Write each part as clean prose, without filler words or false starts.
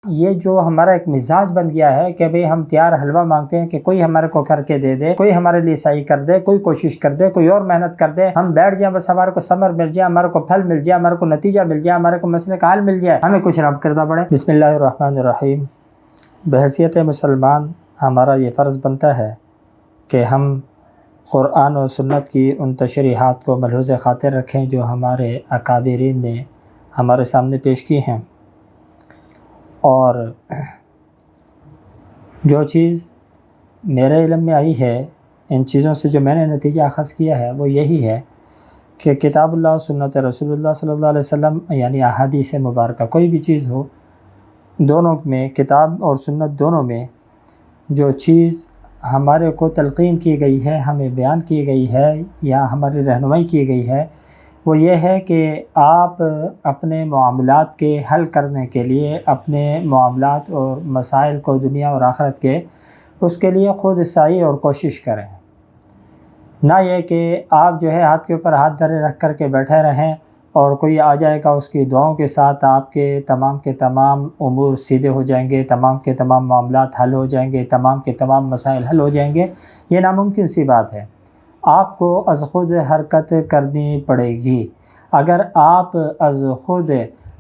یہ جو ہمارا ایک مزاج بن گیا ہے کہ بھئی ہم تیار حلوہ مانگتے ہیں کہ کوئی ہمارے کو کر کے دے دے، کوئی ہمارے لیے صحیح کر دے، کوئی کوشش کر دے، کوئی اور محنت کر دے، ہم بیٹھ جائیں بس ہمارے کو ثمر مل جائے، ہمارے کو پھل مل جائے، ہمارے کو نتیجہ مل جائے، ہمارے کو مسئلے کا حل مل جائے، ہمیں کچھ نہ کرنا پڑے۔ بسم اللہ الرحمن الرحیم۔ بحیثیت مسلمان ہمارا یہ فرض بنتا ہے کہ ہم قرآن و سنت کی ان تشریحات کو ملحوظ خاطر رکھیں جو ہمارے اکابرین نے ہمارے سامنے پیش کی ہیں، اور جو چیز میرے علم میں آئی ہے ان چیزوں سے جو میں نے نتیجہ اخذ کیا ہے وہ یہی ہے کہ کتاب اللہ و سنت رسول اللہ صلی اللہ علیہ وسلم یعنی احادیث مبارکہ کوئی بھی چیز ہو، دونوں میں کتاب اور سنت دونوں میں جو چیز ہمارے کو تلقین کی گئی ہے، ہمیں بیان کی گئی ہے یا ہماری رہنمائی کی گئی ہے، وہ یہ ہے کہ آپ اپنے معاملات کے حل کرنے کے لیے، اپنے معاملات اور مسائل کو دنیا اور آخرت کے، اس کے لیے خود سعی اور کوشش کریں، نہ یہ کہ آپ جو ہے ہاتھ کے اوپر ہاتھ دھرے رکھ کر کے بیٹھے رہیں اور کوئی آ جائے گا اس کی دعاؤں کے ساتھ آپ کے تمام امور سیدھے ہو جائیں گے، تمام کے تمام معاملات حل ہو جائیں گے، تمام کے تمام مسائل حل ہو جائیں گے۔ یہ ناممکن سی بات ہے۔ آپ کو از خود حرکت کرنی پڑے گی۔ اگر آپ از خود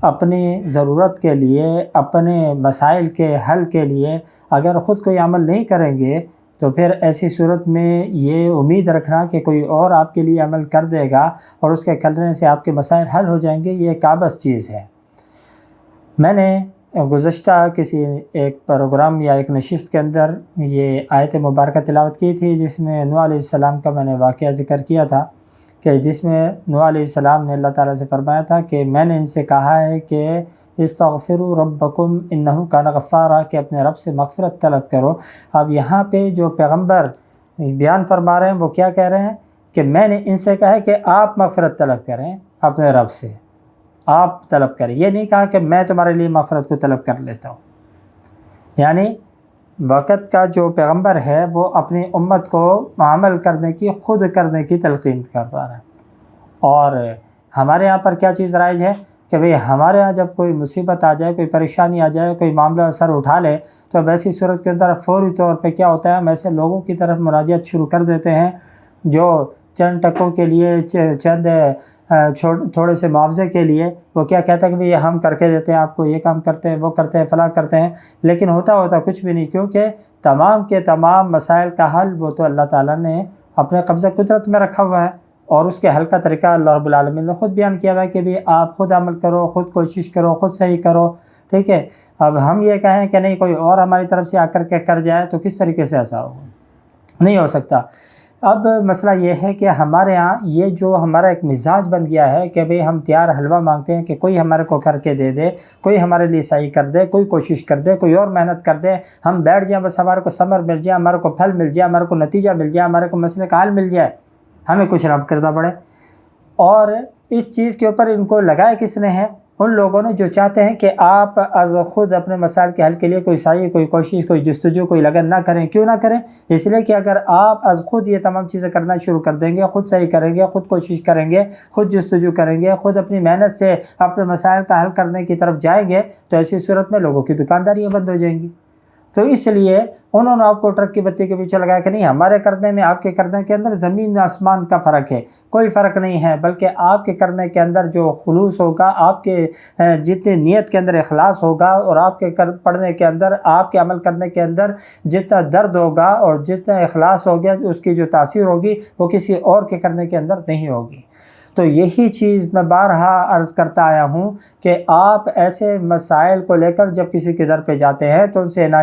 اپنی ضرورت کے لیے، اپنے مسائل کے حل کے لیے اگر خود کوئی عمل نہیں کریں گے تو پھر ایسی صورت میں یہ امید رکھنا کہ کوئی اور آپ کے لیے عمل کر دے گا اور اس کے کرنے سے آپ کے مسائل حل ہو جائیں گے، یہ ایک عبث چیز ہے۔ میں نے گزشتہ کسی ایک پروگرام یا ایک نشست کے اندر یہ آیت مبارکہ تلاوت کی تھی جس میں نوح علیہ السلام کا میں نے واقعہ ذکر کیا تھا، کہ جس میں نوح علیہ السلام نے اللہ تعالیٰ سے فرمایا تھا کہ میں نے ان سے کہا ہے کہ استغفروا ربکم انہ کان غفارا، کہ اپنے رب سے مغفرت طلب کرو۔ اب یہاں پہ جو پیغمبر بیان فرما رہے ہیں وہ کیا کہہ رہے ہیں کہ میں نے ان سے کہا ہے کہ آپ مغفرت طلب کریں اپنے رب سے، آپ طلب کریں، یہ نہیں کہا کہ میں تمہارے لیے مغفرت کو طلب کر لیتا ہوں۔ یعنی وقت کا جو پیغمبر ہے وہ اپنی امت کو عمل کرنے کی، خود کرنے کی تلقین کر رہا ہے۔ اور ہمارے یہاں پر کیا چیز رائج ہے کہ بھئی ہمارے ہاں جب کوئی مصیبت آ جائے، کوئی پریشانی آ جائے، کوئی معاملہ سر اٹھا لے تو اب ایسی صورت کے اندر فوری طور پہ کیا ہوتا ہے، ہم ایسے لوگوں کی طرف مراجعت شروع کر دیتے ہیں جو چند ٹکوں کے لیے، چند تھوڑے سے معاوضے کے لیے وہ کیا کہتا ہے کہ بھئی ہم کر کے دیتے ہیں آپ کو، یہ کام کرتے ہیں، وہ کرتے ہیں، فلاں کرتے ہیں، لیکن ہوتا کچھ بھی نہیں، کیونکہ تمام کے تمام مسائل کا حل وہ تو اللہ تعالیٰ نے اپنے قبضہ قدرت میں رکھا ہوا ہے، اور اس کے حل کا طریقہ اللہ رب العالمین نے خود بیان کیا ہوا ہے کہ بھی آپ خود عمل کرو، خود کوشش کرو، خود صحیح کرو، ٹھیک ہے۔ اب ہم یہ کہیں کہ نہیں کوئی اور ہماری طرف سے آ کر کے کر جائے تو کس طریقے سے ایسا ہوگا؟ نہیں ہو سکتا۔ اب مسئلہ یہ ہے کہ ہمارے ہاں یہ جو ہمارا ایک مزاج بن گیا ہے کہ بھئی ہم تیار حلوہ مانگتے ہیں کہ کوئی ہمارے کو کر کے دے دے، کوئی ہمارے لیے صحیح کر دے، کوئی کوشش کر دے، کوئی اور محنت کر دے، ہم بیٹھ جائیں بس ہمارے کو ثمر مل جائے، ہمارے کو پھل مل جائے، ہمارے کو نتیجہ مل جائے، ہمارے کو مسئلے کا حل مل جائے، ہمیں کچھ نہ کرنا پڑے۔ اور اس چیز کے اوپر ان کو لگایا کس نے ہے؟ ان لوگوں نے جو چاہتے ہیں کہ آپ از خود اپنے مسائل کے حل کے لیے کوئی سعی، کوئی کوشش، کوئی جستجو، کوئی لگن نہ کریں۔ کیوں نہ کریں؟ اس لیے کہ اگر آپ از خود یہ تمام چیزیں کرنا شروع کر دیں گے، خود صحیح کریں گے، خود کوشش کریں گے، خود جستجو کریں گے، خود اپنی محنت سے اپنے مسائل کا حل کرنے کی طرف جائیں گے تو ایسی صورت میں لوگوں کی دکانداریاں بند ہو جائیں گی۔ تو اس لیے انہوں نے آپ کو ٹرک کی بتی کے پیچھے لگایا کہ نہیں، ہمارے کرنے میں آپ کے کرنے کے اندر زمین آسمان کا فرق ہے، کوئی فرق نہیں ہے، بلکہ آپ کے کرنے کے اندر جو خلوص ہوگا، آپ کے جتنی نیت کے اندر اخلاص ہوگا، اور آپ کے پڑھنے کے اندر، آپ کے عمل کرنے کے اندر جتنا درد ہوگا اور جتنا اخلاص ہوگا، اس کی جو تاثیر ہوگی وہ کسی اور کے کرنے کے اندر نہیں ہوگی۔ تو یہی چیز میں بارہا عرض کرتا آیا ہوں کہ آپ ایسے مسائل کو لے کر جب کسی کے در پہ جاتے ہیں تو ان سے نہ